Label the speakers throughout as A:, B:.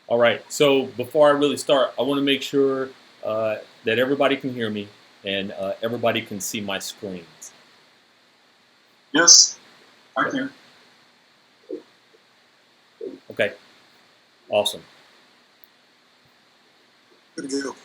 A: All right. So before I really start, I want to make sure that everybody can hear me and everybody can see my screens.
B: Yes, I can.
A: Okay. Awesome.
B: Good to go.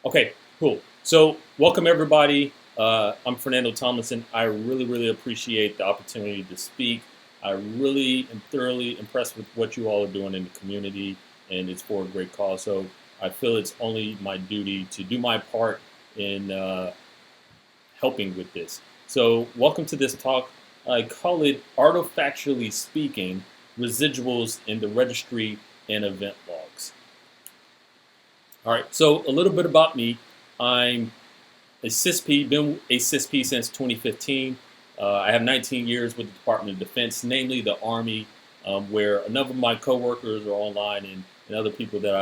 A: Okay. Cool. So welcome everybody. I'm Fernando Tomlinson. I really appreciate the opportunity to speak. I really am thoroughly impressed with what you all are doing in the community, and it's for a great cause. So I feel it's only my duty to do my part in helping with this. So, welcome to this talk. I call it Artifactually Speaking Residuals in the Registry and Event Logs. All right, so a little bit about me. I'm a CISP, been a CISP since 2015. I have 19 years with the Department of Defense, namely the Army, where a number of my coworkers are online and other people that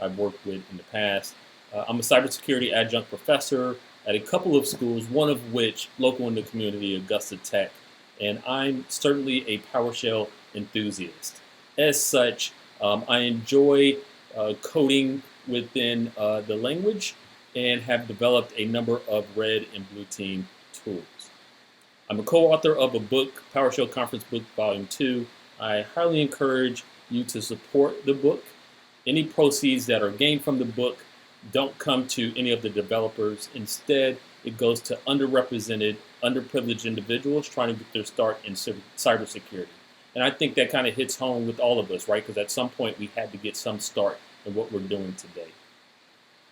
A: I've worked with in the past. I'm a cybersecurity adjunct professor at a couple of schools, one of which local in the community, Augusta Tech, and I'm certainly a PowerShell enthusiast. As such, I enjoy coding within the language and have developed a number of red and blue team tools. I'm a co-author of a book, PowerShell Conference Book Volume 2. I highly encourage you to support the book. Any proceeds that are gained from the book don't come to any of the developers. Instead, it goes to underrepresented, underprivileged individuals trying to get their start in cybersecurity. And I think that kind of hits home with all of us, right? Because at some point we had to get some start in what we're doing today.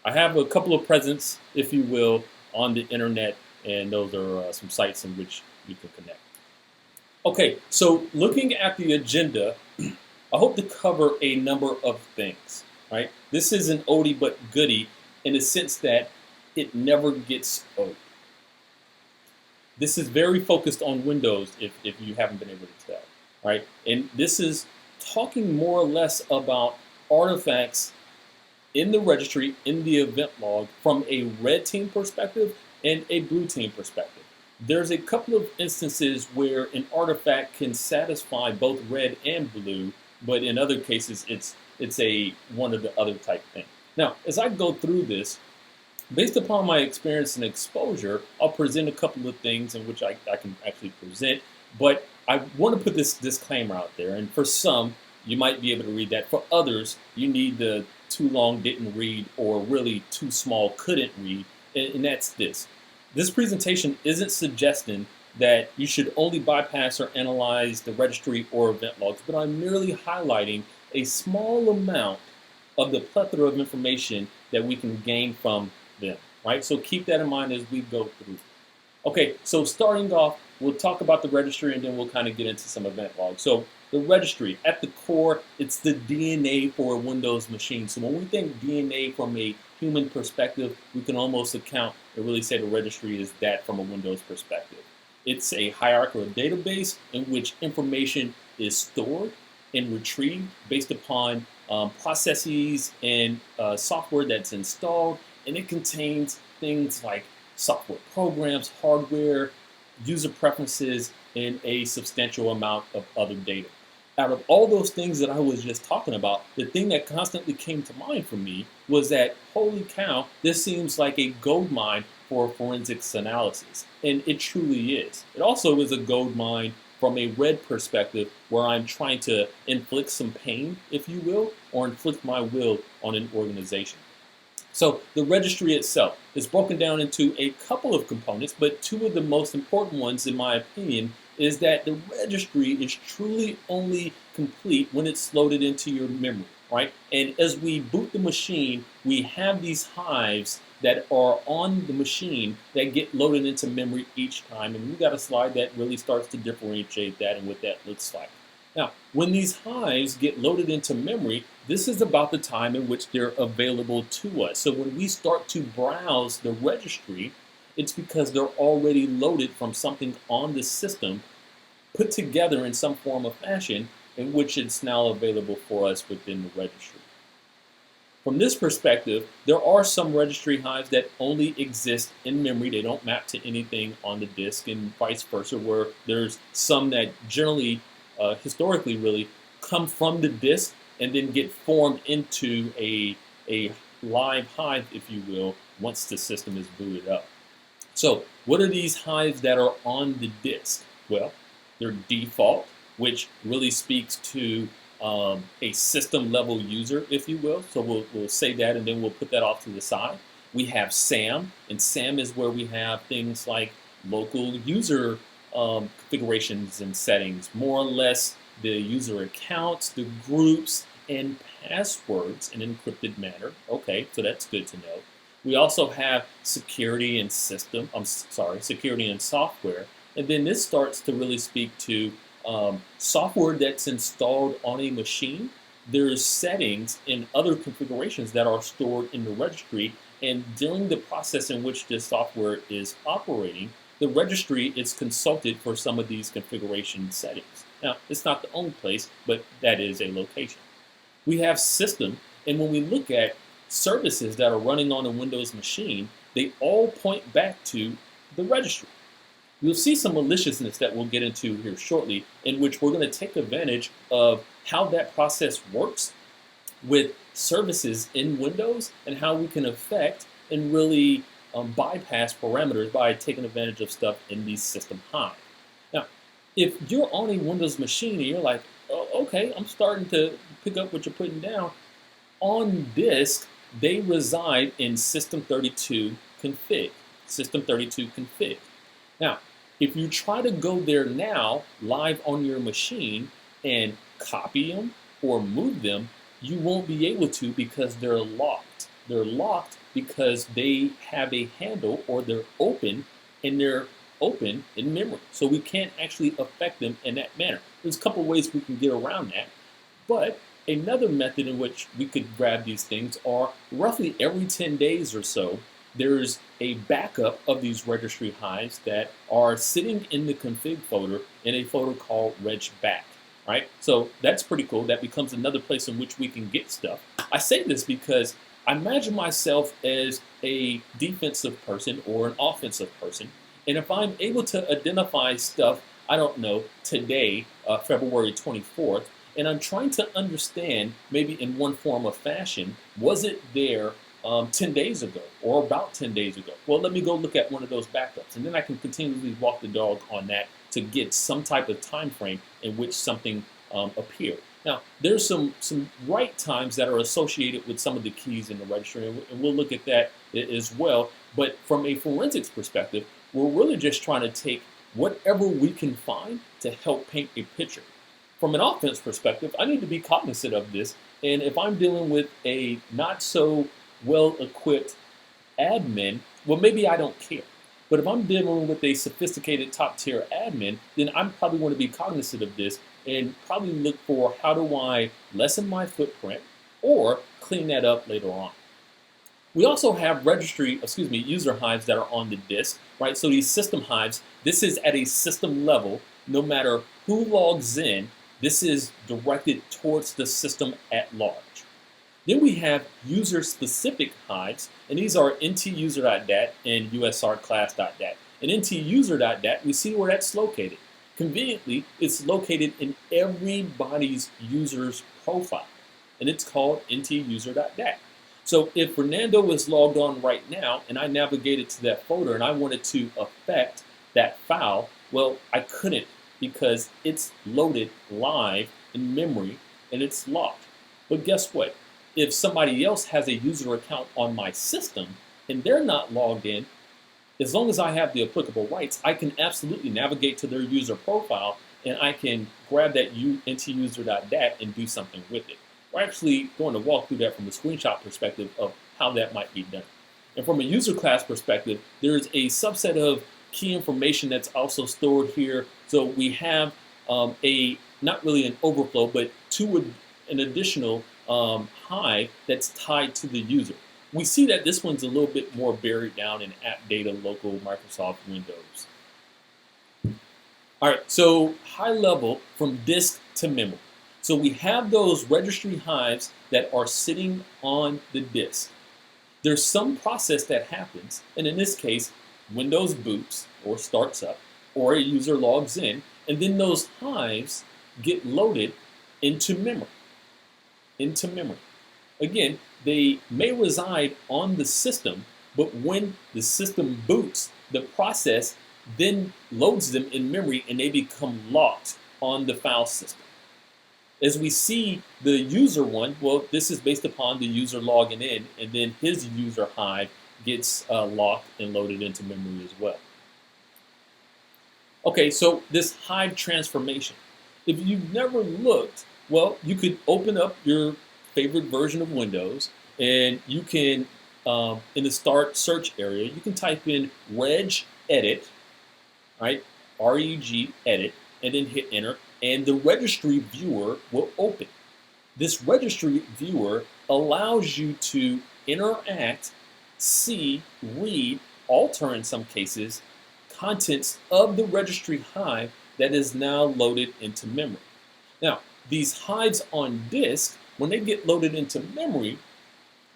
A: I have a couple of presents, if you will, on the internet, and those are some sites in which you can connect. Okay, so looking at the agenda, I hope to cover a number of things, right? This is an oldie but goodie in the sense that it never gets old. This is very focused on Windows, if you haven't been able to tell, right? And this is talking more or less about artifacts in the registry, in the event log, from a red team perspective and a blue team perspective. There's a couple of instances where an artifact can satisfy both red and blue, but in other cases it's a one or the other type thing. Now, as I go through this, based upon my experience and exposure, I'll present a couple of things in which I can actually present, but I want to put this disclaimer out there. And for some, you might be able to read that. For others, you need the too long didn't read or really too small couldn't read. And that's this. This presentation isn't suggesting that you should only bypass or analyze the registry or event logs, but I'm merely highlighting a small amount of the plethora of information that we can gain from them, right? So keep that in mind as we go through. Okay, so starting off, we'll talk about the registry and then we'll kind of get into some event logs. So the registry, at the core, it's the DNA for a Windows machine. So when we think DNA from a human perspective, we can almost account and really say the registry is that from a Windows perspective. It's a hierarchical database in which information is stored and retrieved based upon processes and software that's installed, and it contains things like software programs, hardware, user preferences, and a substantial amount of other data. Out of all those things that I was just talking about, the thing that constantly came to mind for me was that, holy cow, this seems like a gold mine for forensics analysis. And it truly is. It also is a gold mine from a red perspective where I'm trying to inflict some pain, if you will, or inflict my will on an organization. So the registry itself is broken down into a couple of components, but two of the most important ones, in my opinion, is that the registry is truly only complete when it's loaded into your memory, right? And as we boot the machine, we have these hives that are on the machine that get loaded into memory each time. And we've got a slide that really starts to differentiate that and what that looks like. Now, when these hives get loaded into memory, this is about the time in which they're available to us. So when we start to browse the registry, it's because they're already loaded from something on the system, put together in some form of fashion, in which it's now available for us within the registry. From this perspective, there are some registry hives that only exist in memory. They don't map to anything on the disk, and vice versa, where there's some that generally, historically really, come from the disk and then get formed into a live hive, if you will, once the system is booted up. So what are these hives that are on the disk? Well, they're default, which really speaks to a system level user, if you will. So we'll say that, and then we'll put that off to the side. We have SAM, and SAM is where we have things like local user configurations and settings, more or less the user accounts, the groups, and passwords in an encrypted manner. Okay, so that's good to know. We also have security and security and software. And then this starts to really speak to software that's installed on a machine. There's settings and other configurations that are stored in the registry. And during the process in which this software is operating, the registry is consulted for some of these configuration settings. Now, it's not the only place, but that is a location. We have system, and when we look at services that are running on a Windows machine, they all point back to the registry. You'll see some maliciousness that we'll get into here shortly, in which we're going to take advantage of how that process works with services in Windows and how we can affect and really bypass parameters by taking advantage of stuff in these system hive. Now, if you're on a Windows machine and you're like, oh, okay, I'm starting to pick up what you're putting down, on disk, they reside in System32 config. System32 config. Now, if you try to go there now, live on your machine, and copy them or move them, you won't be able to because they're locked. They're locked because they have a handle, or they're open, and they're open in memory. So we can't actually affect them in that manner. There's a couple ways we can get around that, but another method in which we could grab these things are roughly every 10 days or so, there's a backup of these registry hives that are sitting in the config folder in a folder called regback, right? So that's pretty cool. That becomes another place in which we can get stuff. I say this because I imagine myself as a defensive person or an offensive person, and if I'm able to identify stuff, I don't know, today, February 24th, and I'm trying to understand, maybe in one form or fashion, was it there 10 days ago or about 10 days ago? Well, let me go look at one of those backups, and then I can continually walk the dog on that to get some type of time frame in which something appeared. Now, there's some write times that are associated with some of the keys in the registry, and we'll look at that as well. But from a forensics perspective, we're really just trying to take whatever we can find to help paint a picture. From an offense perspective, I need to be cognizant of this, and if I'm dealing with a not so well-equipped admin, well, maybe I don't care. But if I'm dealing with a sophisticated top-tier admin, then I probably want to be cognizant of this and probably look for how do I lessen my footprint or clean that up later on. We also have user hives that are on the disk, right? So these system hives, this is at a system level. No matter who logs in, this is directed towards the system at large. Then we have user-specific hives, and these are ntuser.dat and usrclass.dat. And ntuser.dat, we see where that's located. Conveniently, it's located in everybody's user's profile, and it's called ntuser.dat. So if Fernando is logged on right now, and I navigated to that folder, and I wanted to affect that file, well, I couldn't because it's loaded live in memory, and it's locked. But guess what? If somebody else has a user account on my system and they're not logged in, as long as I have the applicable rights, I can absolutely navigate to their user profile and I can grab that ntuser.dat and do something with it. We're actually going to walk through that from a screenshot perspective of how that might be done. And from a user class perspective, there's a subset of key information that's also stored here. So we have not really an overflow, but an additional hive that's tied to the user. We see that this one's a little bit more buried down in app data local Microsoft Windows. All right, so high level from disk to memory. So we have those registry hives that are sitting on the disk. There's some process that happens, and in this case, Windows boots or starts up, or a user logs in, and then those hives get loaded into memory. into memory. Again, they may reside on the system, but when the system boots, the process then loads them in memory and they become locked on the file system. As we see the user one, well, this is based upon the user logging in, and then his user hive gets locked and loaded into memory as well. Okay, so this hive transformation. If you've never looked, well, you could open up your favorite version of Windows, and you can, in the start search area, you can type in reg edit, right? REG edit, and then hit enter, and the registry viewer will open. This registry viewer allows you to interact, see, read, alter in some cases, contents of the registry hive that is now loaded into memory. Now, these hives on disk, when they get loaded into memory,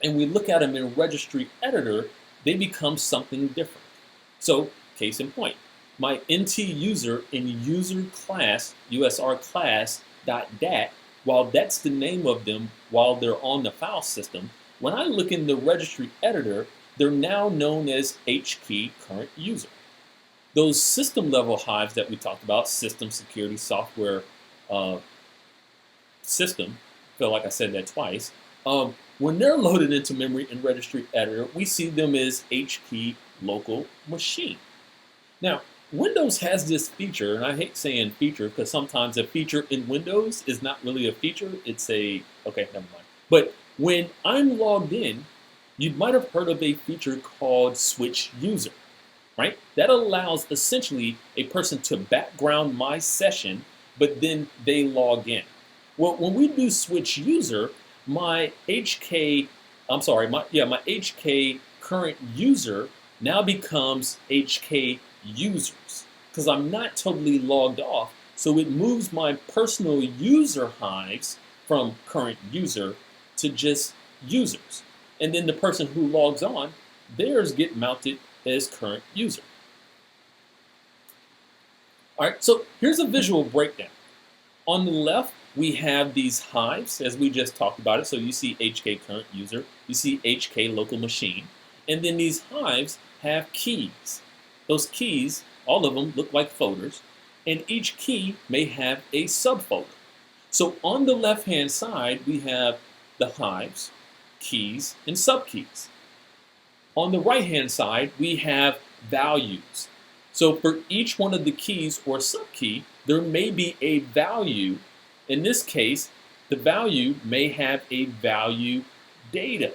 A: and we look at them in registry editor, they become something different. So, case in point, my NT user in user class, USR class.dat, while that's the name of them while they're on the file system, when I look in the registry editor, they're now known as HKey current user. Those system level hives that we talked about, system security software system, I feel like I said that twice, when they're loaded into memory in registry editor, we see them as HKey local machine. Now, Windows has this feature, and I hate saying feature because sometimes a feature in Windows is not really a feature, it's a, okay, never mind. But when I'm logged in, you might have heard of a feature called switch user, right? That allows essentially a person to background my session, but then they log in. Well, when we do switch user, my HK current user now becomes HK users because I'm not totally logged off. So it moves my personal user hives from current user to just users. And then the person who logs on, theirs get mounted as current user. All right, so here's a visual breakdown. On the left, we have these hives, as we just talked about it. So you see HK current user, you see HK local machine, and then these hives have keys. Those keys, all of them look like folders, and each key may have a subfolder. So on the left-hand side, we have the hives, keys, and subkeys. On the right-hand side, we have values. So for each one of the keys or subkey, there may be a value. In this case, the value may have a value data.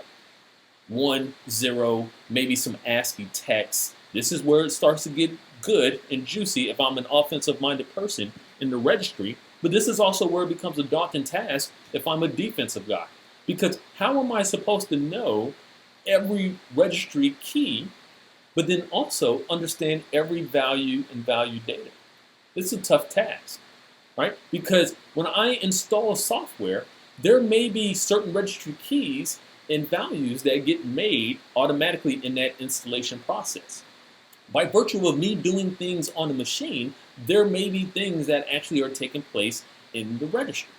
A: 1, 0, maybe some ASCII text. This is where it starts to get good and juicy if I'm an offensive-minded person in the registry. But this is also where it becomes a daunting task if I'm a defensive guy. Because how am I supposed to know every registry key, but then also understand every value and value data? It's a tough task, right? Because when I install software, there may be certain registry keys and values that get made automatically in that installation process. By virtue of me doing things on a machine, there may be things that actually are taking place in the registry.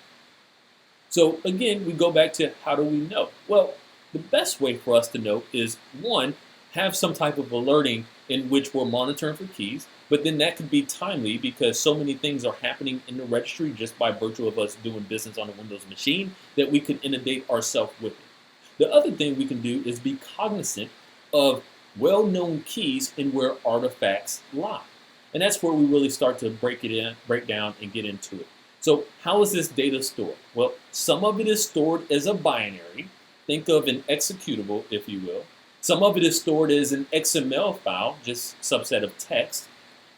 A: So again, we go back to how do we know? Well, the best way for us to know is, one, have some type of alerting in which we're monitoring for keys, but then that could be timely because so many things are happening in the registry just by virtue of us doing business on a Windows machine that we could inundate ourselves with it. The other thing we can do is be cognizant of well-known keys and where artifacts lie. And that's where we really start to break down and get into it. So how is this data stored? Well, some of it is stored as a binary. Think of an executable, if you will. Some of it is stored as an XML file, just subset of text.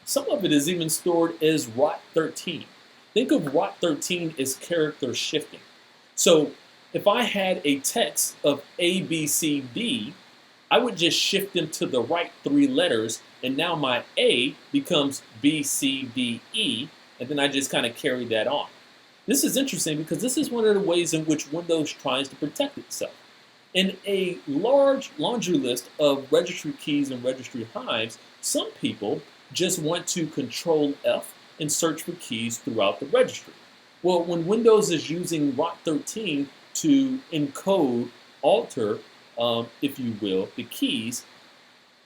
A: Some of it is even stored as ROT13. Think of ROT13 as character shifting. So if I had a text of A, B, C, D, I would just shift them to the right 3 letters, and now my A becomes B, C, D, E, and then I just kind of carry that on. This is interesting because this is one of the ways in which Windows tries to protect itself. In a large laundry list of registry keys and registry hives, some people just want to Control F and search for keys throughout the registry. Well, when Windows is using ROT13, to encode, alter, if you will, the keys.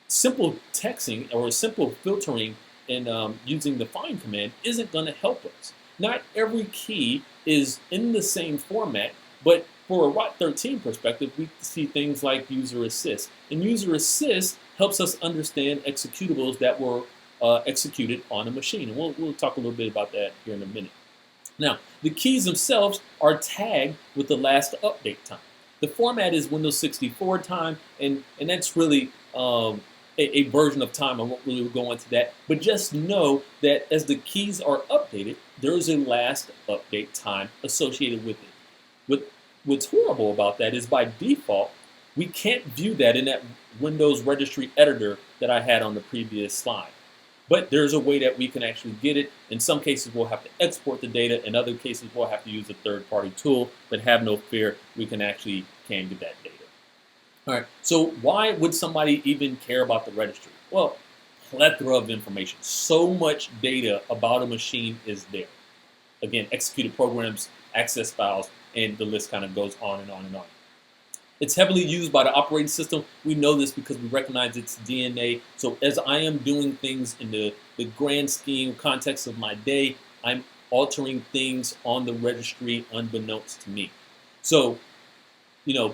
A: Simple texting or simple filtering and using the find command isn't going to help us. Not every key is in the same format, but for a ROT13 perspective, we see things like user assist. And user assist helps us understand executables that were executed on a machine. And we'll talk a little bit about that here in a minute. Now, the keys themselves are tagged with the last update time. The format is Windows 64 time, and that's really a version of time. I won't really go into that, but just know that as the keys are updated, there is a last update time associated with it. What's horrible about that is by default, we can't view that in that Windows registry editor that I had on the previous slide. But there's a way that we can actually get it. In some cases, we'll have to export the data. In other cases, we'll have to use a third-party tool. But have no fear, we can get that data. All right, so why would somebody even care about the registry? Well, plethora of information. So much data about a machine is there. Again, executed programs, access files, and the list kind of goes on and on and on. It's heavily used by the operating system. We know this because we recognize its DNA. So as I am doing things in the grand scheme context of my day, I'm altering things on the registry unbeknownst to me. So,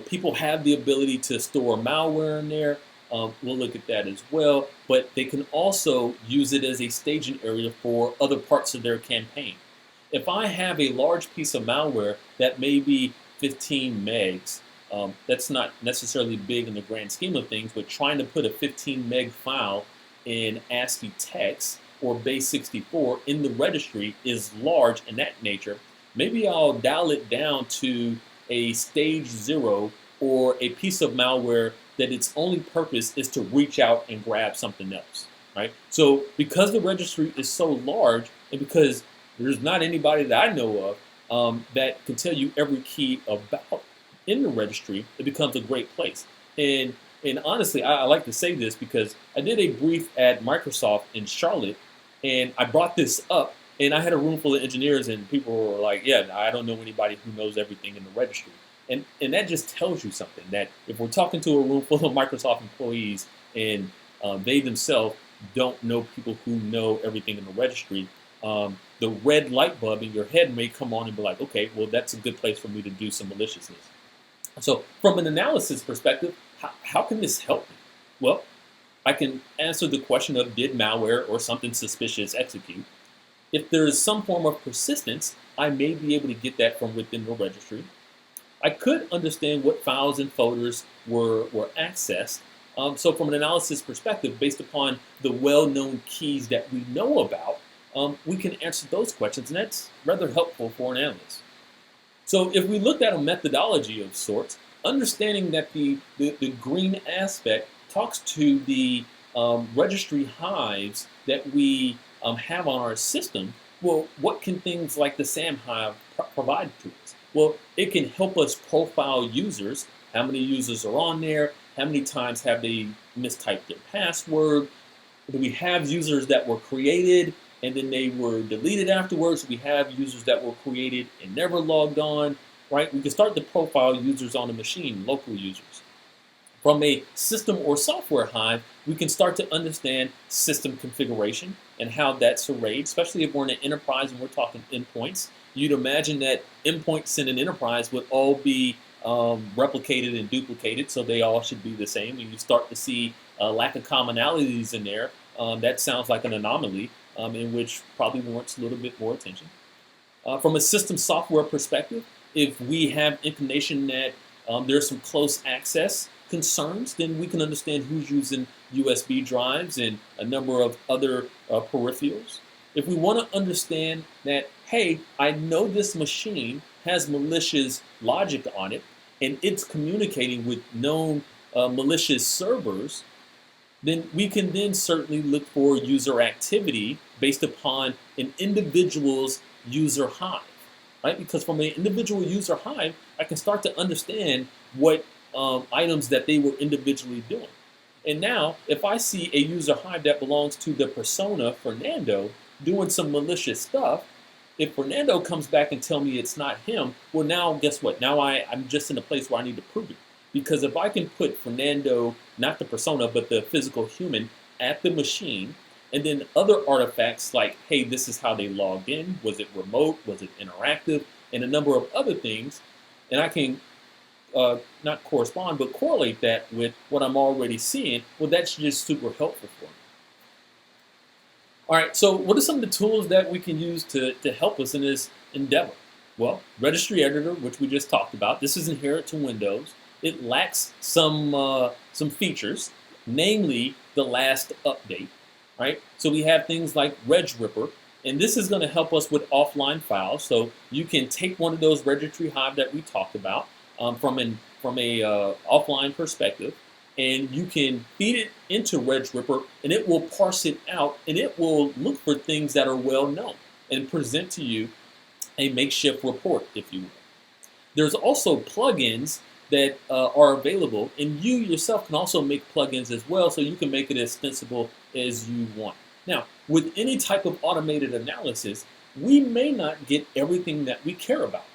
A: people have the ability to store malware in there. We'll look at that as well. But they can also use it as a staging area for other parts of their campaign. If I have a large piece of malware that may be 15 megs, that's not necessarily big in the grand scheme of things, but trying to put a 15 meg file in ASCII text or base 64 in the registry is large in that nature. Maybe I'll dial it down to a stage 0 or a piece of malware that its only purpose is to reach out and grab something else, right? So because the registry is so large and because there's not anybody that I know of that can tell you every key about in the registry, it becomes a great place. And honestly, I like to say this because I did a brief at Microsoft in Charlotte, and I brought this up, and I had a room full of engineers, and people were like, yeah, I don't know anybody who knows everything in the registry. And that just tells you something, that if we're talking to a room full of Microsoft employees and they themselves don't know people who know everything in the registry, the red light bulb in your head may come on and be like, okay, well, that's a good place for me to do some maliciousness. So from an analysis perspective, how can this help me? Well, I can answer the question of did malware or something suspicious execute? If there is some form of persistence, I may be able to get that from within the registry. I could understand what files and folders were accessed. So from an analysis perspective, based upon the well-known keys that we know about, we can answer those questions, and that's rather helpful for an analyst. So if we looked at a methodology of sorts, understanding that the green aspect talks to the registry hives that we have on our system, well, what can things like the SAM hive provide to us? Well, it can help us profile users, how many users are on there, how many times have they mistyped their password, do we have users that were created and then they were deleted afterwards. We have users that were created and never logged on, right? We can start to profile users on a machine, local users. From a system or software hive, we can start to understand system configuration and how that's arrayed, especially if we're in an enterprise and we're talking endpoints. You'd imagine that endpoints in an enterprise would all be replicated and duplicated, so they all should be the same. And you start to see a lack of commonalities in there. That sounds like an anomaly. In which probably warrants a little bit more attention. From a system software perspective, if we have inclination that there's some close access concerns, then we can understand who's using USB drives and a number of other peripherals. If we want to understand that, hey, I know this machine has malicious logic on it, and it's communicating with known malicious servers, then we can then certainly look for user activity based upon an individual's user hive, right? Because from an individual user hive, I can start to understand what items that they were individually doing. And now, if I see a user hive that belongs to the persona Fernando doing some malicious stuff, If Fernando comes back and tell me it's not him, well, now guess what? Now I'm just in a place where I need to prove it. Because if I can put Fernando, not the persona, but the physical human, at the machine, and then other artifacts like, hey, this is how they logged in, was it remote, was it interactive, and a number of other things, and I can not correspond, but correlate that with what I'm already seeing, well, that's just super helpful for me. All right, so what are some of the tools that we can use to help us in this endeavor? Well, Registry Editor, which we just talked about, this is inherent to Windows. It lacks some features, namely the last update, right? So we have things like RegRipper, and this is going to help us with offline files. So you can take one of those registry hive that we talked about from a offline perspective, and you can feed it into RegRipper, and it will parse it out, and it will look for things that are well known and present to you a makeshift report, if you will. There's also plugins that are available, and you yourself can also make plugins as well, so you can make it as extensible as you want. Now, with any type of automated analysis, we may not get everything that we care about,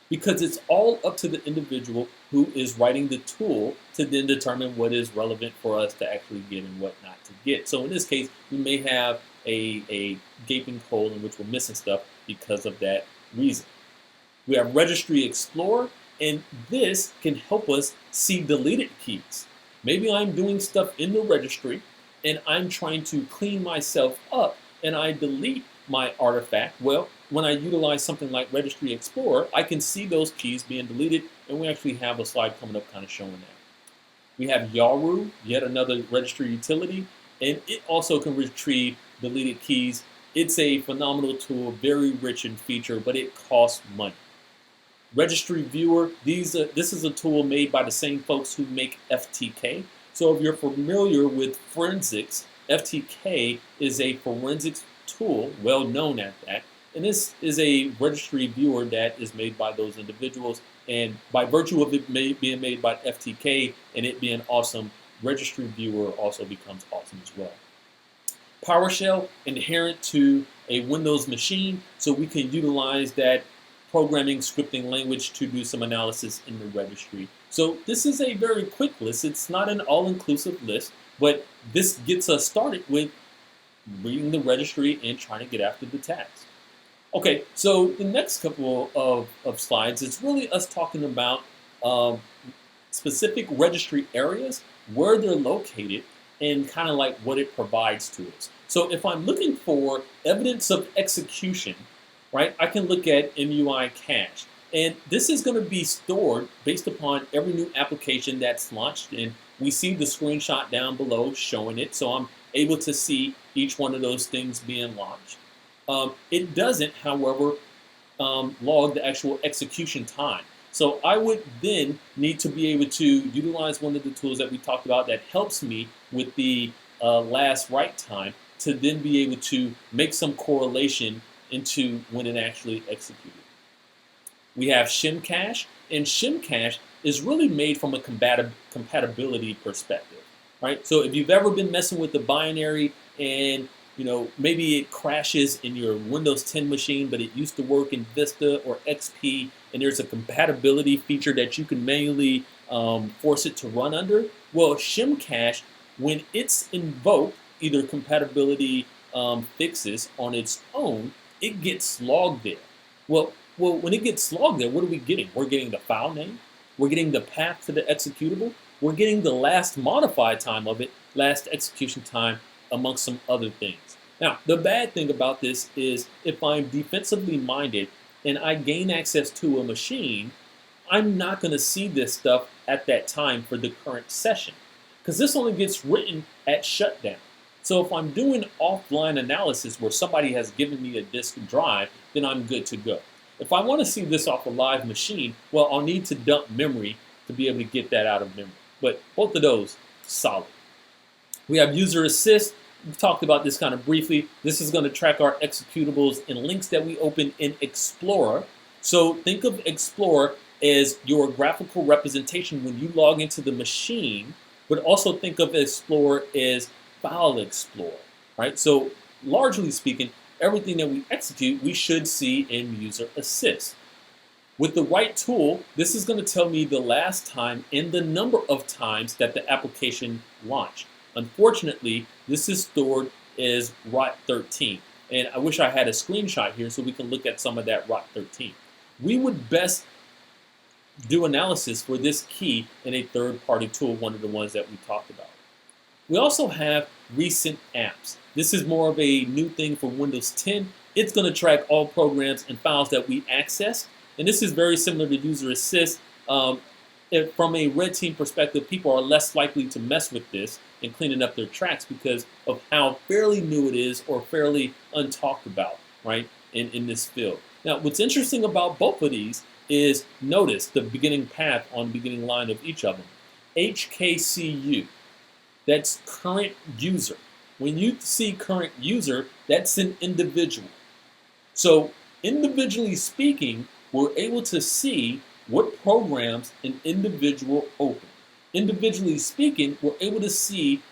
A: because it's all up to the individual who is writing the tool to then determine what is relevant for us to actually get and what not to get. So in this case, we may have a gaping hole in which we're missing stuff because of that reason. We have Registry Explorer, and this can help us see deleted keys. Maybe I'm doing stuff in the registry, and I'm trying to clean myself up, and I delete my artifact. Well, when I utilize something like Registry Explorer, I can see those keys being deleted, and we actually have a slide coming up kind of showing that. We have Yaru, yet another registry utility, and it also can retrieve deleted keys. It's a phenomenal tool, very rich in feature, but it costs money. Registry Viewer, this is a tool made by the same folks who make FTK. So if you're familiar with forensics, FTK is a forensics tool, well known at that. And this is a registry viewer that is made by those individuals. And by virtue of it being made by FTK and it being awesome, Registry Viewer also becomes awesome as well. PowerShell, inherent to a Windows machine, so we can utilize that programming scripting language to do some analysis in the registry. So this is a very quick list. It's not an all-inclusive list, but this gets us started with reading the registry and trying to get after the task. Okay, so the next couple of slides is really us talking about specific registry areas, where they're located, and kind of like what it provides to us. So if I'm looking for evidence of execution, right, I can look at MUI cache. And this is going to be stored based upon every new application that's launched. And we see the screenshot down below showing it. So I'm able to see each one of those things being launched. It doesn't, however, log the actual execution time. So I would then need to be able to utilize one of the tools that we talked about that helps me with the last write time to then be able to make some correlation into when it actually executed. We have shim cache, and shim cache is really made from a compatibility perspective, right? So if you've ever been messing with the binary and maybe it crashes in your Windows 10 machine, but it used to work in Vista or XP, and there's a compatibility feature that you can manually force it to run under. Well, shim cache, when it's invoked, either compatibility fixes on its own, it gets logged there. Well, when it gets logged there, what are we getting? We're getting the file name, we're getting the path to the executable, we're getting the last modified time of it, last execution time, amongst some other things. Now, the bad thing about this is if I'm defensively minded and I gain access to a machine, I'm not going to see this stuff at that time for the current session, because this only gets written at shutdown. So if I'm doing offline analysis where somebody has given me a disk drive, then I'm good to go. If I want to see this off a live machine, well, I'll need to dump memory to be able to get that out of memory. But both of those, solid. We have user assist. We've talked about this kind of briefly. This is going to track our executables and links that we open in Explorer. So think of Explorer as your graphical representation when you log into the machine, but also think of Explorer as File Explorer, right? So largely speaking, everything that we execute, we should see in user assist. With the right tool, this is going to tell me the last time and the number of times that the application launched. Unfortunately, this is stored as ROT13. And I wish I had a screenshot here so we can look at some of that ROT13. We would best do analysis for this key in a third-party tool, one of the ones that we talked about. We also have recent apps. This is more of a new thing for Windows 10. It's going to track all programs and files that we access. And this is very similar to user assist. From a red team perspective, people are less likely to mess with this and cleaning up their tracks because of how fairly new it is or fairly untalked about, right, in this field. Now, what's interesting about both of these is notice the beginning path on the beginning line of each of them. HKCU, that's current user. When you see current user, that's an individual. So individually speaking, we're able to see what programs an individual opened. Individually speaking, we're able to see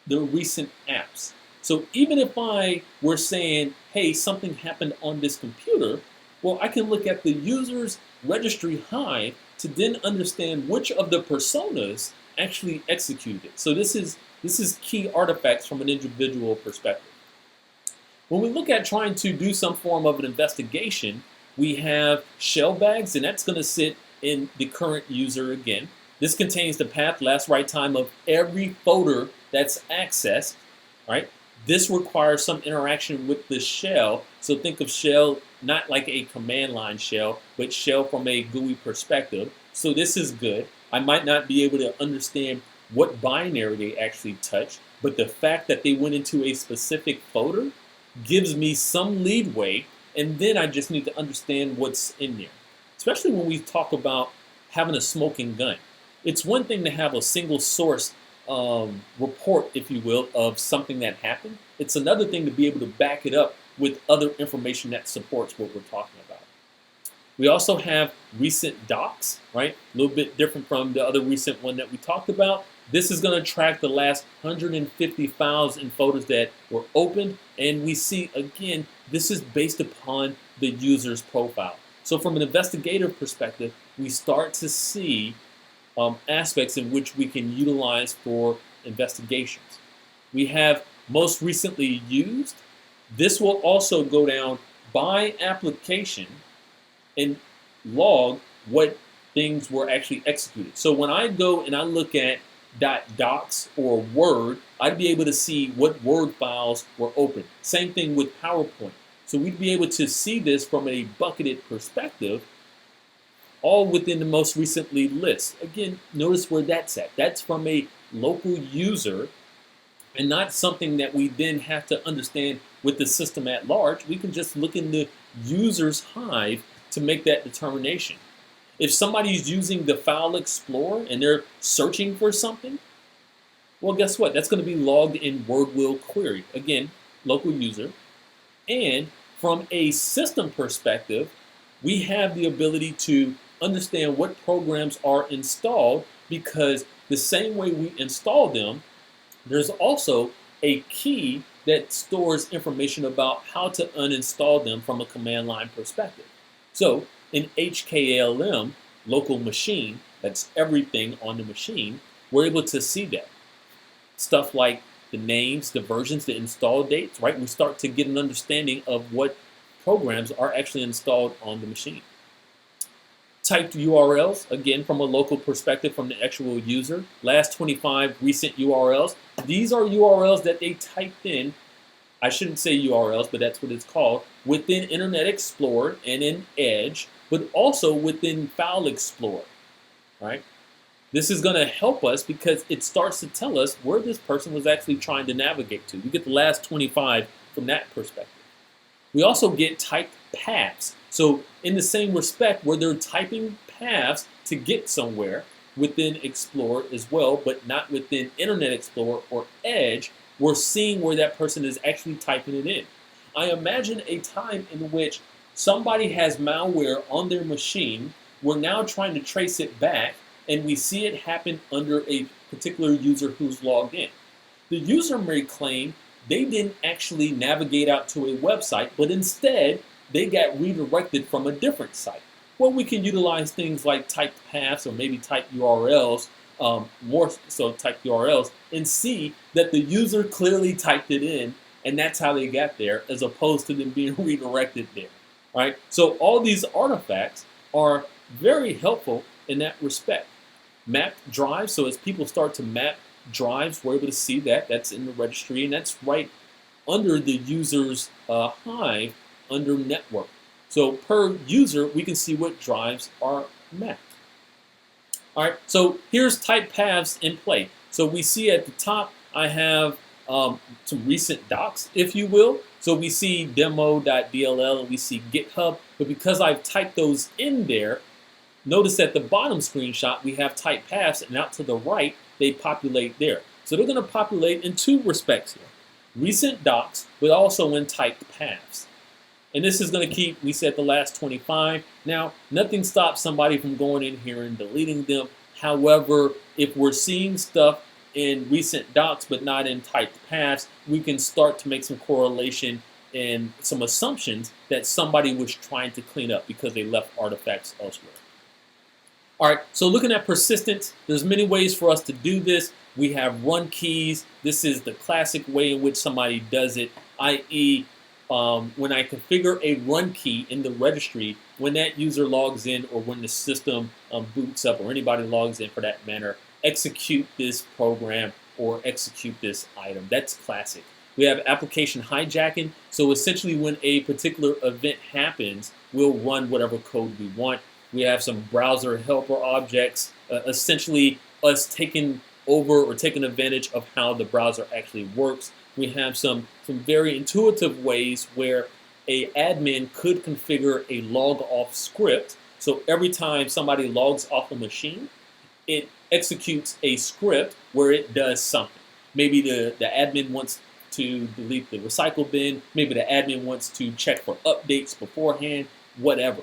A: the recent apps. So even if I were saying, hey, something happened on this computer, well, I can look at the user's registry hive to then understand which of the personas actually executed it. So this is key artifacts from an individual perspective. When we look at trying to do some form of an investigation, we have shell bags, and that's going to sit in the current user again. This contains the path, last write time of every folder that's accessed, right? This requires some interaction with the shell. So think of shell not like a command line shell, but shell from a GUI perspective. So this is good. I might not be able to understand what binary they actually touched, but the fact that they went into a specific folder gives me some leadway, and then I just need to understand what's in there. Especially when we talk about having a smoking gun. It's one thing to have a single source report, if you will, of something that happened. It's another thing to be able to back it up with other information that supports what we're talking about. We also have recent docs, right? A little bit different from the other recent one that we talked about. This is going to track the last 150 files and folders that were opened. And we see, again, this is based upon the user's profile. So from an investigative perspective, we start to see aspects in which we can utilize for investigations. We have most recently used. This will also go down by application and log what things were actually executed. So when I go and I look at .docs or Word, I'd be able to see what Word files were opened. Same thing with PowerPoint. So we'd be able to see this from a bucketed perspective, all within the most recently list. Again, notice where that's at. That's from a local user and not something that we then have to understand with the system at large. We can just look in the user's hive to make that determination. If somebody's using the File Explorer and they're searching for something, well, guess what? That's going to be logged in Word Will Query. Again, local user. And from a system perspective, we have the ability to understand what programs are installed, because the same way we install them, there's also a key that stores information about how to uninstall them from a command line perspective. So in HKLM, local machine, that's everything on the machine, we're able to see that. Stuff like the names, the versions, the install dates, right? We start to get an understanding of what programs are actually installed on the machine. Typed URLs, again, from a local perspective from the actual user. Last 25 recent URLs. These are URLs that they typed in. I shouldn't say URLs, but that's what it's called, within Internet Explorer and in Edge, but also within File Explorer, right? This is going to help us because it starts to tell us where this person was actually trying to navigate to. We get the last 25 from that perspective. We also get typed paths. So in the same respect, where they're typing paths to get somewhere within Explorer as well, but not within Internet Explorer or Edge, we're seeing where that person is actually typing it in. I imagine a time in which somebody has malware on their machine. We're now trying to trace it back, and we see it happen under a particular user who's logged in. The user may claim they didn't actually navigate out to a website, but instead they got redirected from a different site. Well, we can utilize things like typed paths or maybe typed URLs, more so typed URLs, and see that the user clearly typed it in, and that's how they got there, as opposed to them being redirected there. Right? So all these artifacts are very helpful in that respect. Mapped drives, so as people start to map drives, we're able to see that. That's in the registry, and that's right under the user's Hive under network. So per user, we can see what drives are mapped. All right, so here's type paths in play. So we see at the top, I have some recent docs, if you will. So we see demo.dll and we see GitHub, but because I've typed those in there, notice at the bottom screenshot, we have type paths, and out to the right, they populate there. So they're going to populate in two respects here. Recent docs, but also in typed paths. And this is going to keep, we said, the last 25. Now, nothing stops somebody from going in here and deleting them. However, if we're seeing stuff in recent docs, but not in typed paths, we can start to make some correlation and some assumptions that somebody was trying to clean up because they left artifacts elsewhere. All right, so looking at persistence, there's many ways for us to do this. We have run keys. This is the classic way in which somebody does it, i.e., when I configure a run key in the registry, when that user logs in or when the system boots up or anybody logs in for that matter, execute this program or execute this item. That's classic. We have application hijacking. So essentially when a particular event happens, we'll run whatever code we want. We have some browser helper objects, essentially us taking over or taking advantage of how the browser actually works. We have some very intuitive ways where a admin could configure a log off script. So every time somebody logs off a machine, it executes a script where it does something. Maybe the admin wants to delete the recycle bin. Maybe the admin wants to check for updates beforehand, whatever.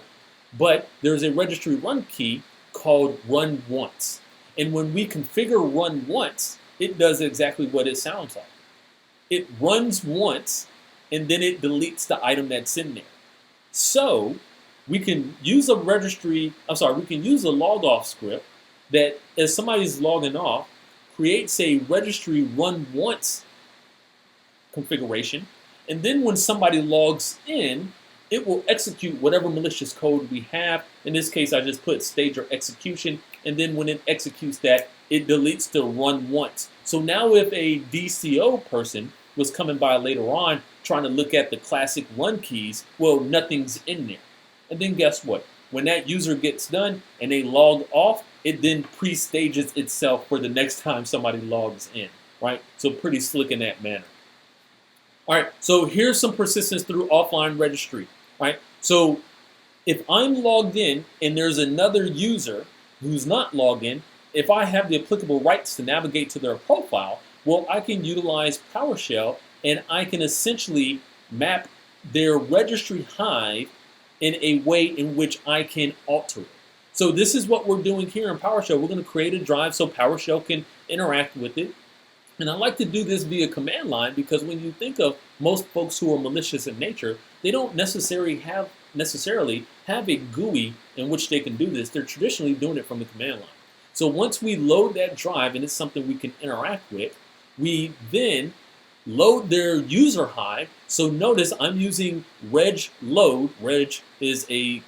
A: But there's a registry run key called run once. And when we configure run once, it does exactly what it sounds like. It runs once, and then it deletes the item that's in there. So we can use a we can use a log off script that as somebody's logging off, creates a registry run once configuration, and then when somebody logs in, it will execute whatever malicious code we have. In this case, I just put stager execution, and then when it executes that, it deletes the run once. So now if a DCO person was coming by later on trying to look at the classic run keys, well, nothing's in there. And then guess what? When that user gets done and they log off, it then pre-stages itself for the next time somebody logs in, right? So pretty slick in that manner. All right, so here's some persistence through offline registry, right? So if I'm logged in and there's another user who's not logged in, if I have the applicable rights to navigate to their profile, well, I can utilize PowerShell and I can essentially map their registry hive in a way in which I can alter it. So this is what we're doing here in PowerShell. We're going to create a drive so PowerShell can interact with it. And I like to do this via command line because when you think of most folks who are malicious in nature, they don't necessarily have a GUI in which they can do this. They're traditionally doing it from the command line. So once we load that drive and it's something we can interact with, we then load their user hive. So notice I'm using reg load. Reg is a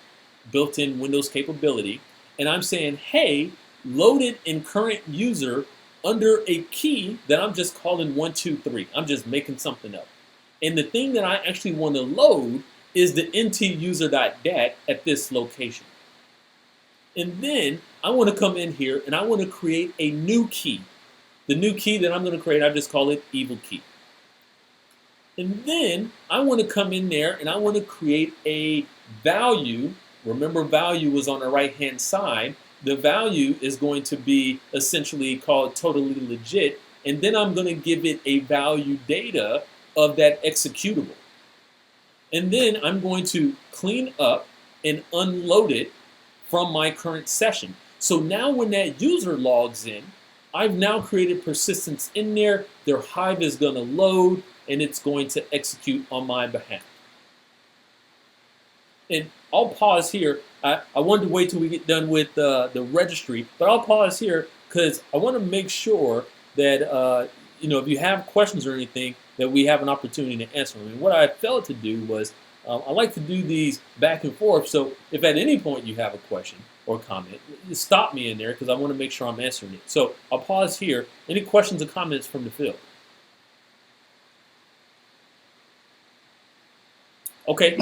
A: built-in Windows capability. And I'm saying, hey, load it in current user under a key that I'm just calling 123. I'm just making something up. And the thing that I actually want to load is the ntuser.dat at this location. And then I want to come in here and I want to create a new key. The new key that I'm going to create, I just call it evil key. And then I want to come in there and I want to create a value. Remember, value was on the right-hand side. The value is going to be essentially called totally legit. And then I'm going to give it a value data of that executable. And then I'm going to clean up and unload it from my current session. So now when that user logs in, I've now created persistence in there. Their hive is going to load. and it's going to execute on my behalf. And I'll pause here. I wanted to wait till we get done with the registry, but I'll pause here because I want to make sure that if you have questions or anything, that we have an opportunity to answer them. And what I failed to do was I like to do these back and forth. So if at any point you have a question or comment, stop me in there because I want to make sure I'm answering it. So I'll pause here. Any questions or comments from the field? Okay.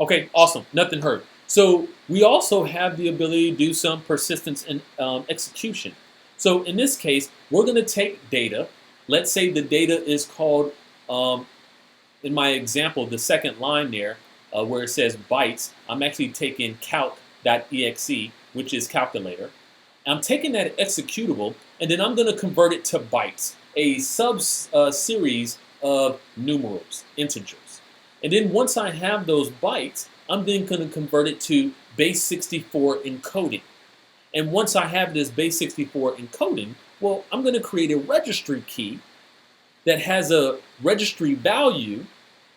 A: Okay, awesome. Nothing heard. So we also have the ability to do some persistence and execution. So in this case, we're going to take data. Let's say the data is called, in my example, the second line there, where it says bytes, I'm actually taking calc.exe, which is calculator. I'm taking that executable, and then I'm going to convert it to bytes, a sub-series of numerals, integers. And then once I have those bytes, I'm then going to convert it to base 64 encoding. And once I have this base 64 encoding, well, I'm going to create a registry key that has a registry value.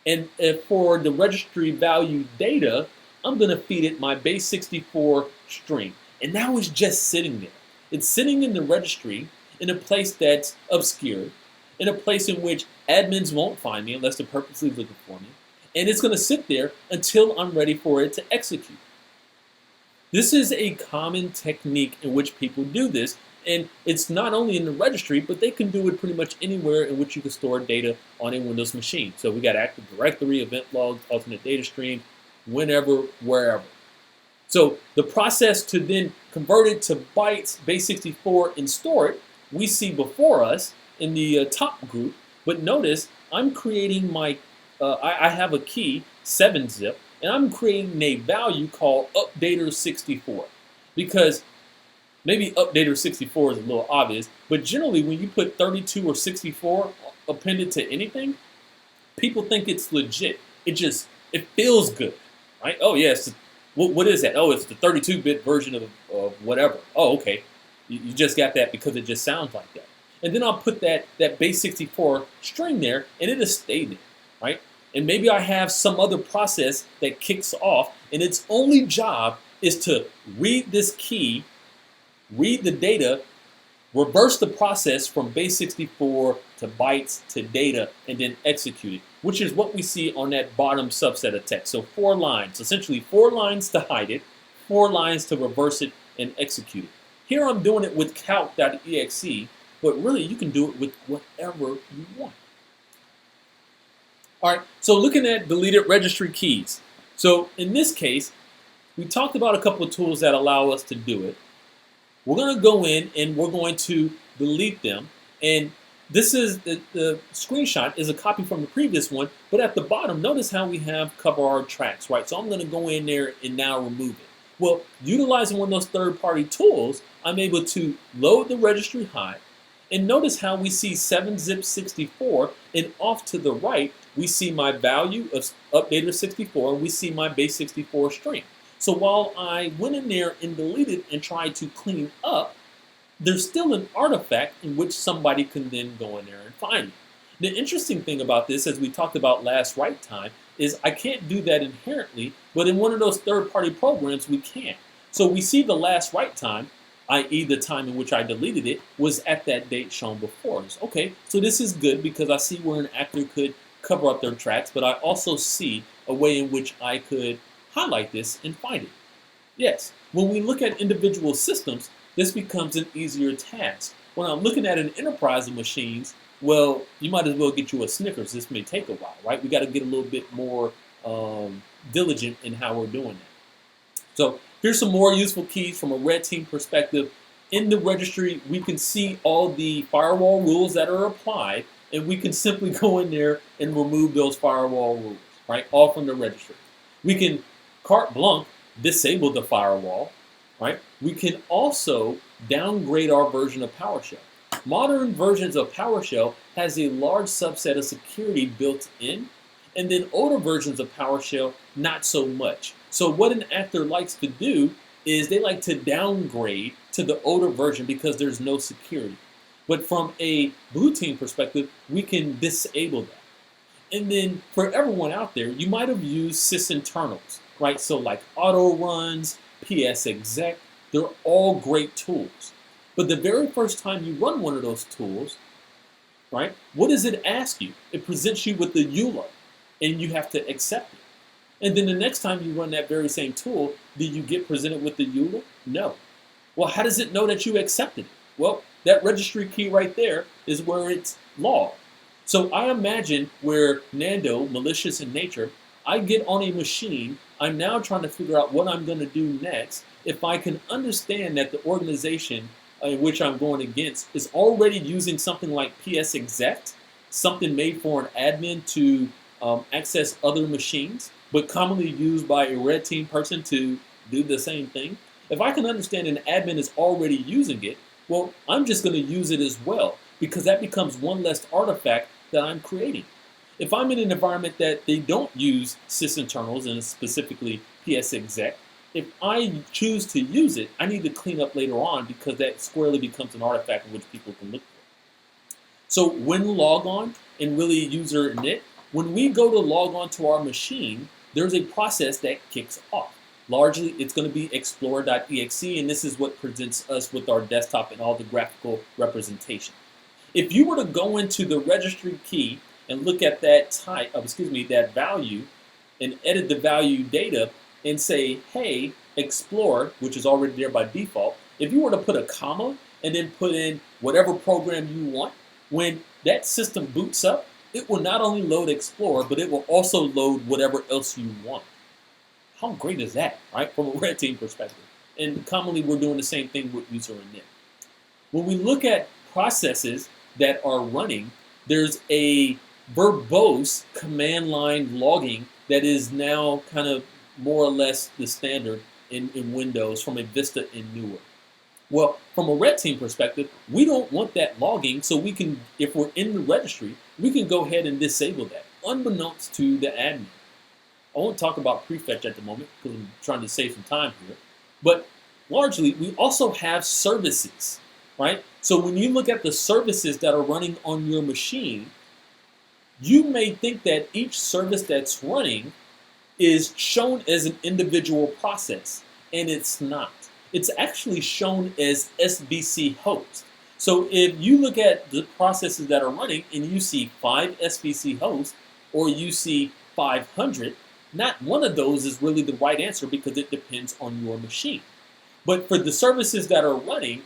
A: And for the registry value data, I'm going to feed it my base 64 string. And now it's just sitting there. It's sitting in the registry in a place that's obscured, in a place in which admins won't find me unless they're purposely looking for me. And it's going to sit there until I'm ready for it to execute. This is a common technique in which people do this, and it's not only in the registry, but they can do it pretty much anywhere in which you can store data on a Windows machine. So we got Active Directory, event logs, alternate data stream, whenever, wherever. So the process to then convert it to bytes, base 64, and store it, we see before us in the top group, but notice I'm creating my I have a key, 7-zip, and I'm creating a value called updater64. Because maybe updater64 is a little obvious, but generally when you put 32 or 64 appended to anything, people think it's legit. It feels good, right? Oh, yes. What is that? Oh, it's the 32-bit version of whatever. Oh, okay. You just got that because it just sounds like that. And then I'll put that base 64 string there, and it'll stay there. Right? And maybe I have some other process that kicks off, and its only job is to read this key, read the data, reverse the process from base 64 to bytes to data, and then execute it, which is what we see on that bottom subset of text. So 4 lines, essentially 4 lines to hide it, 4 lines to reverse it and execute it. Here I'm doing it with calc.exe, but really you can do it with whatever you want. All right, so looking at deleted registry keys. So in this case, we talked about a couple of tools that allow us to do it. We're going to go in and we're going to delete them. And this is the screenshot is a copy from the previous one, but at the bottom, notice how we have cover our tracks, right? So I'm going to go in there and now remove it. Well, utilizing one of those third-party tools, I'm able to load the registry hide. And notice how we see 7zip64, and off to the right, we see my value of updater64, and we see my base 64 string. So while I went in there and deleted and tried to clean up, there's still an artifact in which somebody can then go in there and find me. The interesting thing about this, as we talked about last write time, is I can't do that inherently, but in one of those third-party programs, we can. So we see the last write time, i.e. the time in which I deleted it, was at that date shown before us. Okay, so this is good because I see where an actor could cover up their tracks, but I also see a way in which I could highlight this and find it. Yes, when we look at individual systems, this becomes an easier task. When I'm looking at an enterprise of machines, well, you might as well get you a Snickers. This may take a while, right? We got to get a little bit more diligent in how we're doing that. So here's some more useful keys from a red team perspective. In the registry, we can see all the firewall rules that are applied, and we can simply go in there and remove those firewall rules, right? All from the registry. We can carte blanche disable the firewall, right? We can also downgrade our version of PowerShell. Modern versions of PowerShell has a large subset of security built in, and then older versions of PowerShell, not so much. So what an actor likes to do is they like to downgrade to the older version because there's no security. But from a blue team perspective, we can disable that. And then for everyone out there, you might have used sysinternals, right? So like auto runs, PS exec, they're all great tools. But the very first time you run one of those tools, right, what does it ask you? It presents you with the EULA, and you have to accept it. And then the next time you run that very same tool, do you get presented with the EULA? No. Well, how does it know that you accepted it? Well, that registry key right there is where it's logged. So I imagine where Nando, malicious in nature, I get on a machine, I'm now trying to figure out what I'm going to do next. If I can understand that the organization in which I'm going against is already using something like PS exec, something made for an admin to access other machines, but commonly used by a red team person to do the same thing. If I can understand an admin is already using it, well, I'm just going to use it as well, because that becomes one less artifact that I'm creating. If I'm in an environment that they don't use sysinternals, and specifically PS exec, if I choose to use it, I need to clean up later on, because that squarely becomes an artifact in which people can look for. So when logon and really user init, when we go to log on to our machine, there's a process that kicks off. Largely, it's going to be explorer.exe, and this is what presents us with our desktop and all the graphical representation. If you were to go into the registry key and look at that that value, and edit the value data and say, hey, explore, which is already there by default, if you were to put a comma and then put in whatever program you want, when that system boots up, it will not only load Explorer, but it will also load whatever else you want. How great is that, right, from a red team perspective? And commonly, we're doing the same thing with user init. When we look at processes that are running, there's a verbose command line logging that is now kind of more or less the standard in Windows from a Vista and newer. Well, from a red team perspective, we don't want that logging, so we can, if we're in the registry, we can go ahead and disable that, unbeknownst to the admin. I won't talk about prefetch at the moment because I'm trying to save some time here. But largely, we also have services, right? So when you look at the services that are running on your machine, you may think that each service that's running is shown as an individual process, and it's not. It's actually shown as SBC host. So if you look at the processes that are running and you see 5 SBC hosts or you see 500, not one of those is really the right answer because it depends on your machine. But for the services that are running,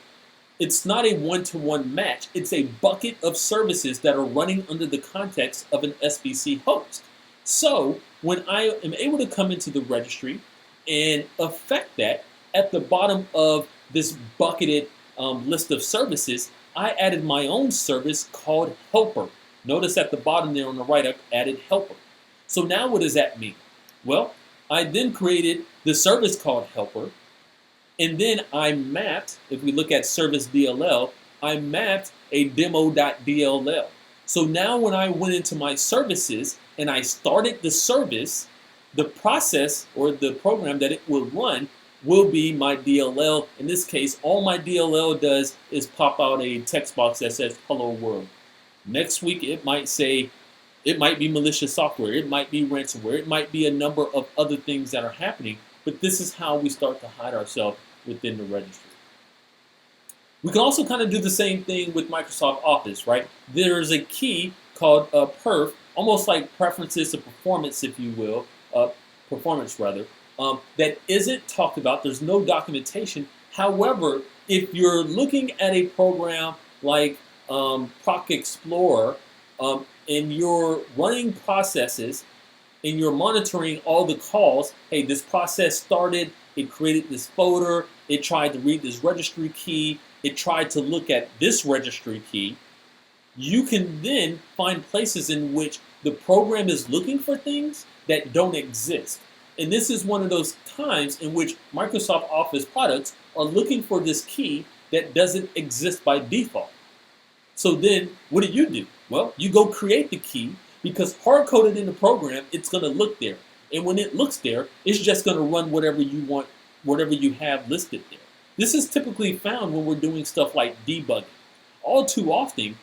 A: it's not a one-to-one match. It's a bucket of services that are running under the context of an SBC host. So when I am able to come into the registry and affect that, at the bottom of this bucketed list of services, I added my own service called helper. Notice at the bottom there on the right, I've added helper. So now what does that mean? Well, I then created the service called helper, and then I mapped, if we look at service DLL, I mapped a demo.dll. So now when I went into my services and I started the service, the process or the program that it will run will be my DLL. In this case, all my DLL does is pop out a text box that says hello world. Next week, it might say, it might be malicious software, it might be ransomware, it might be a number of other things that are happening, but this is how we start to hide ourselves within the registry. We can also kind of do the same thing with Microsoft Office, right? There's a key called perf, almost like preferences to performance, if you will, performance rather, that isn't talked about. There's no documentation. However, if you're looking at a program like Proc Explorer and you're running processes and you're monitoring all the calls, hey, this process started, it created this folder, it tried to read this registry key, it tried to look at this registry key, you can then find places in which the program is looking for things that don't exist. And this is one of those times in which Microsoft Office products are looking for this key that doesn't exist by default. So then what do? Well, you go create the key, because hard-coded in the program, it's going to look there. And when it looks there, it's just going to run whatever you want, whatever you have listed there. This is typically found when we're doing stuff like debugging. all too often,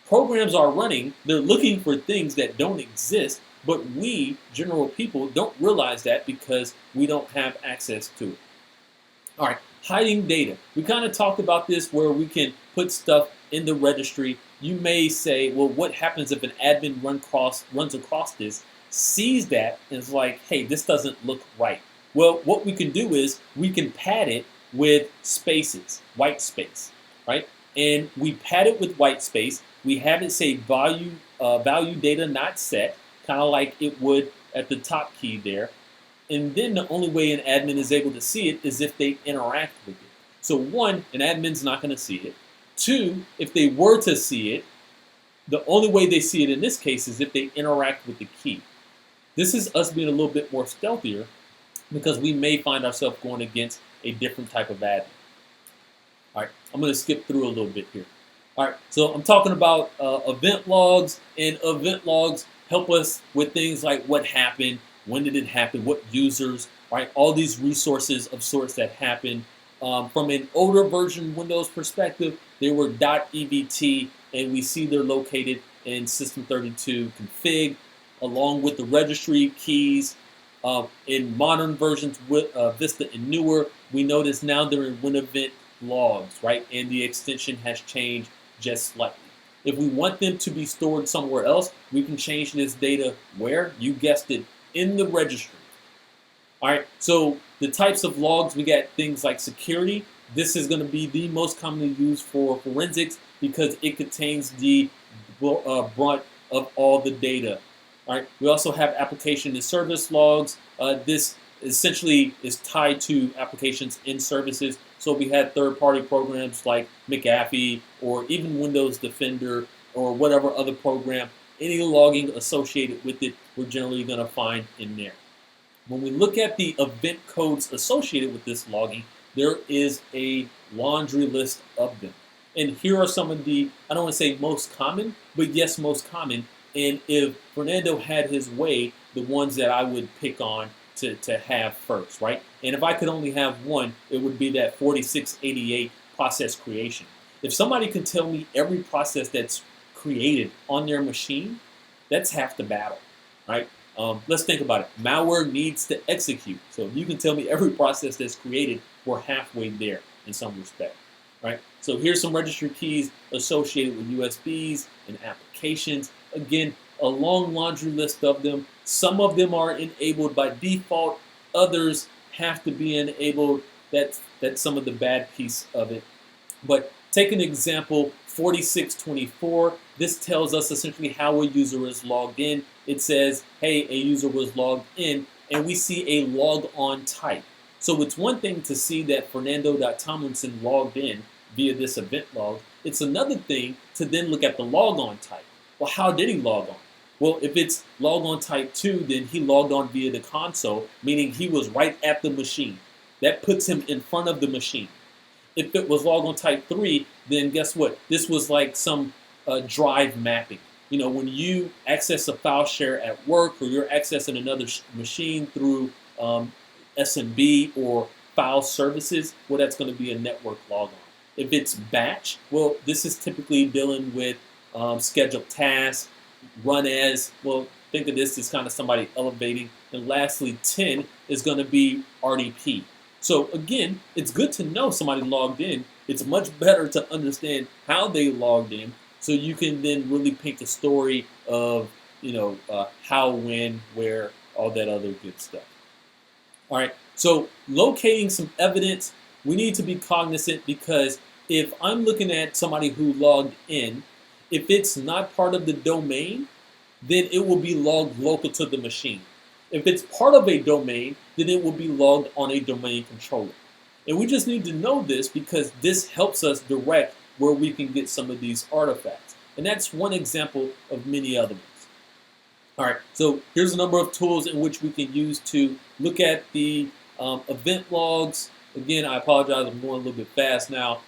A: programs are running, they're looking for things that don't exist, but we, general people, don't realize that because we don't have access to it. All right, hiding data. We kind of talked about this where we can put stuff in the registry. You may say, well, what happens if an admin runs across this, sees that, and is like, hey, this doesn't look right. Well, what we can do is we can pad it with spaces, white space, right? And we pad it with white space. We have it say value data not set, kind of like it would at the top key there. And then the only way an admin is able to see it is if they interact with it. So one, an admin's not going to see it. Two, if they were to see it, the only way they see it in this case is if they interact with the key. This is us being a little bit more stealthier because we may find ourselves going against a different type of admin. All right, I'm going to skip through a little bit here. All right, so I'm talking about event logs, and event logs help us with things like what happened, when did it happen, what users, right? All these resources of sorts that happen. From an older version Windows perspective, they were .evt, and we see they're located in System32 config, along with the registry keys. In modern versions with Vista and newer, we notice now they're in WinEvent logs, right? And the extension has changed just slightly. If we want them to be stored somewhere else, we can change this data where? You guessed it, in the registry. All right, so the types of logs, we got things like security. This is going to be the most commonly used for forensics because it contains the brunt of all the data. All right, we also have application and service logs. This essentially is tied to applications and services. So we had third-party programs like McAfee or even Windows Defender or whatever other program. Any logging associated with it, we're generally going to find in there. When we look at the event codes associated with this logging, there is a laundry list of them. And here are some of the, I don't want to say most common, but yes, most common. And if Fernando had his way, the ones that I would pick on to have first, right? And if I could only have one, it would be that 4688 process creation. If somebody can tell me every process that's created on their machine, that's half the battle, right? Let's think about it. Malware needs to execute. So if you can tell me every process that's created, we're halfway there in some respect, right? So here's some registry keys associated with USBs and applications. Again, a long laundry list of them. Some of them are enabled by default. Others have to be enabled. That's some of the bad piece of it. But take an example, 4624. This tells us essentially how a user is logged in. It says, hey, a user was logged in, and we see a log on type. So it's one thing to see that Fernando.Tomlinson logged in via this event log. It's another thing to then look at the log on type. Well, how did he log on? Well, if it's log on type 2, then he logged on via the console, meaning he was right at the machine. That puts him in front of the machine. If it was log on type 3, then guess what? This was like some drive mapping. You know, when you access a file share at work or you're accessing another machine through SMB or file services, well, that's going to be a network log on. If it's batch, well, this is typically dealing with scheduled tasks, run as, well, think of this as kind of somebody elevating. And lastly, 10 is going to be RDP. So again, it's good to know somebody logged in. It's much better to understand how they logged in so you can then really paint the story of, how, when, where, all that other good stuff. All right, so locating some evidence, we need to be cognizant because if I'm looking at somebody who logged in, if it's not part of the domain, then it will be logged local to the machine. If it's part of a domain, then it will be logged on a domain controller. And we just need to know this because this helps us direct where we can get some of these artifacts. And that's one example of many other ones. All right, so here's a number of tools in which we can use to look at the event logs. Again, I apologize, I'm going a little bit fast now.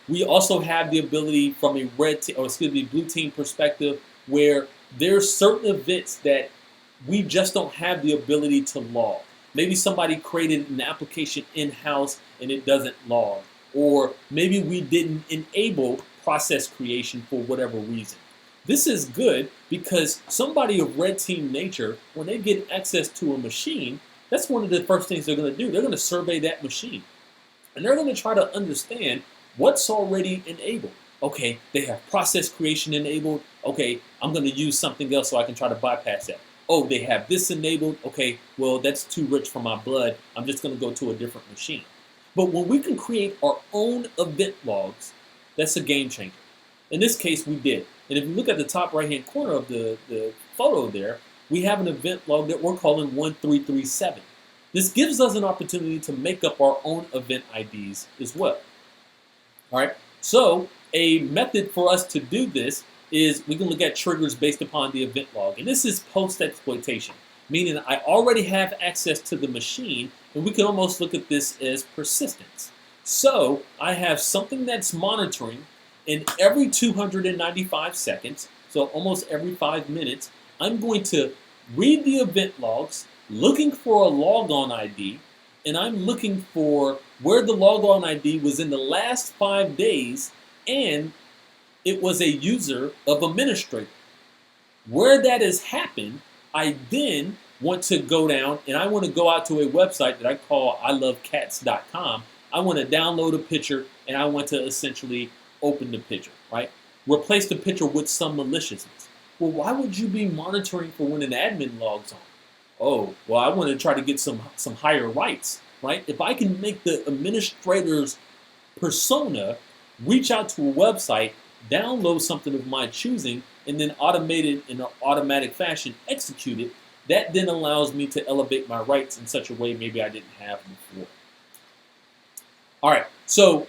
A: We also have the ability from a blue team perspective where there's certain events that we just don't have the ability to log. Maybe somebody created an application in-house and it doesn't log. Or maybe we didn't enable process creation for whatever reason. This is good because somebody of red team nature, when they get access to a machine, that's one of the first things they're going to do. They're going to survey that machine. And they're going to try to understand what's already enabled. Okay, they have process creation enabled. Okay, I'm going to use something else so I can try to bypass that. Oh, they have this enabled. Okay, well, that's too rich for my blood. I'm just going to go to a different machine. But when we can create our own event logs, that's a game changer. In this case, we did. And if you look at the top right-hand corner of the photo there, we have an event log that we're calling 1337. This gives us an opportunity to make up our own event IDs as well. All right, so a method for us to do this is we can look at triggers based upon the event log. And this is post-exploitation, meaning I already have access to the machine, and we can almost look at this as persistence. So I have something that's monitoring, and every 295 seconds, so almost every 5 minutes, I'm going to read the event logs, looking for a logon ID, and I'm looking for where the logon ID was in the last 5 days, and it was a user of administrator. Where that has happened, I then want to go down and I want to go out to a website that I call ilovecats.com. I want to download a picture and I want to essentially open the picture, right? Replace the picture with some maliciousness. Well, why would you be monitoring for when an admin logs on? Oh, well, I want to try to get some higher rights, right? If I can make the administrator's persona reach out to a website, download something of my choosing, and then automate it in an automatic fashion, execute it, that then allows me to elevate my rights in such a way maybe I didn't have before. All right, so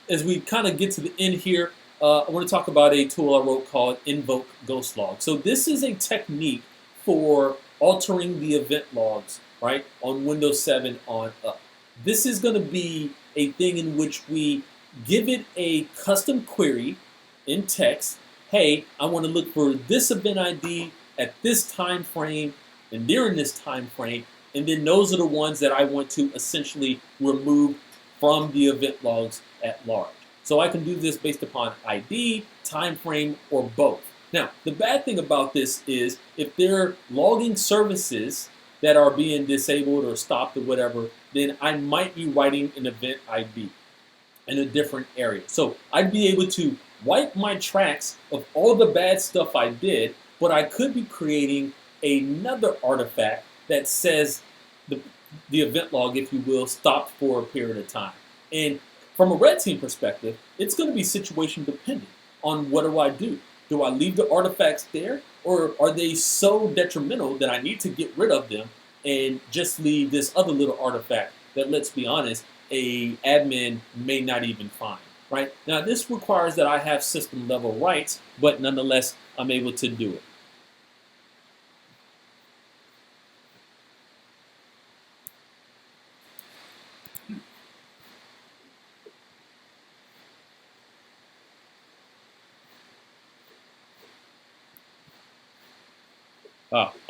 A: as we kind of get to the end here, I want to talk about a tool I wrote called Invoke Ghost Log. So this is a technique for altering the event logs, right, on Windows 7 on up. This is going to be a thing in which we give it a custom query in text. Hey, I want to look for this event ID at this time frame and during this time frame, and then those are the ones that I want to essentially remove from the event logs at large. So I can do this based upon ID, time frame, or both. Now, the bad thing about this is if there are logging services that are being disabled or stopped or whatever, then I might be writing an event ID in a different area. So I'd be able to wipe my tracks of all the bad stuff I did, but I could be creating another artifact that says the event log, if you will, stopped for a period of time. And from a red team perspective, it's going to be situation dependent on what do I do. Do I leave the artifacts there, or are they so detrimental that I need to get rid of them and just leave this other little artifact that, let's be honest, a admin may not even find, right? Now, this requires that I have system level rights, but nonetheless, I'm able to do it.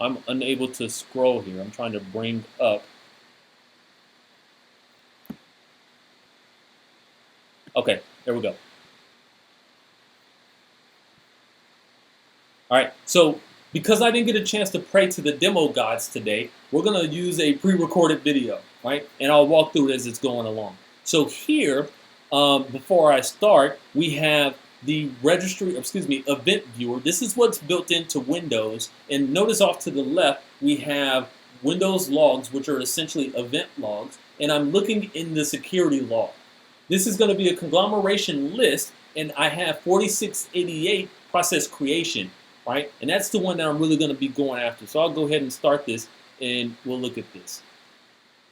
A: I'm unable to scroll here. I'm trying to bring up. Okay, there we go. All right, so because I didn't get a chance to pray to the demo gods today, we're going to use a pre-recorded video, right? And I'll walk through it as it's going along. So here, before I start, we have the event viewer. This is what's built into Windows. And notice off to the left, we have Windows logs, which are essentially event logs. And I'm looking in the security log. This is going to be a conglomeration list, and I have 4688 process creation, right? And that's the one that I'm really going to be going after. So I'll go ahead and start this, and we'll look at this.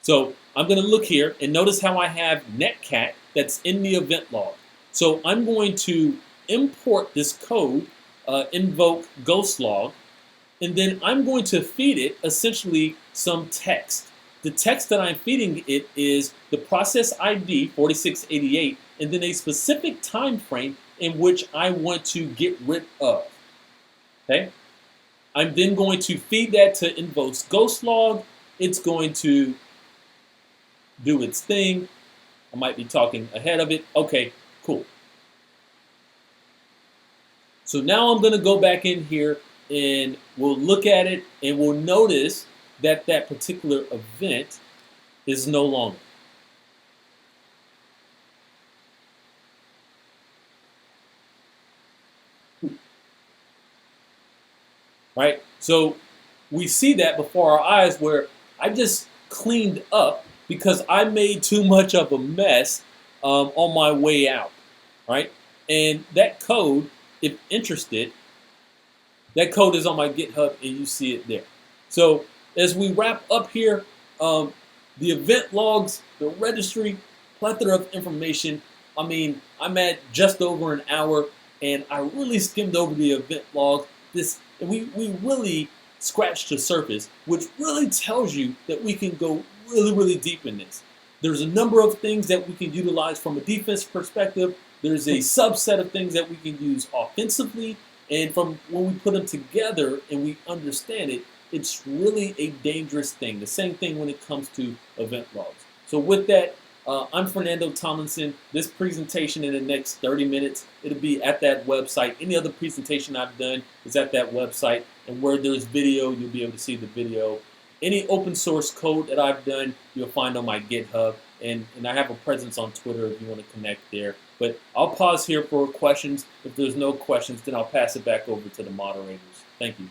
A: So I'm going to look here, and notice how I have netcat that's in the event log. So I'm going to import this code, invoke ghost log, and then I'm going to feed it essentially some text. The text that I'm feeding it is the process ID 4688 and then a specific time frame in which I want to get rid of. Okay? I'm then going to feed that to invoke ghost log. It's going to do its thing. I might be talking ahead of it. Okay, cool. So now I'm going to go back in here and we'll look at it and we'll notice that that particular event is no longer. Right? So we see that before our eyes where I just cleaned up because I made too much of a mess on my way out, right? And that code, if interested, that code is on my GitHub and you see it there. So as we wrap up here, the event logs, the registry, plethora of information. I mean, I'm at just over an hour and I really skimmed over the event log. We really scratched the surface, which really tells you that we can go really, really deep in this. There's a number of things that we can utilize from a defense perspective. There's a subset of things that we can use offensively. And from when we put them together and we understand it, it's really a dangerous thing. The same thing when it comes to event logs. So with that, I'm Fernando Tomlinson. This presentation in the next 30 minutes, it'll be at that website. Any other presentation I've done is at that website. And where there's video, you'll be able to see the video. Any open source code that I've done, you'll find on my GitHub. And I have a presence on Twitter if you want to connect there. But I'll pause here for questions. If there's no questions, then I'll pass it back over to the moderators. Thank you.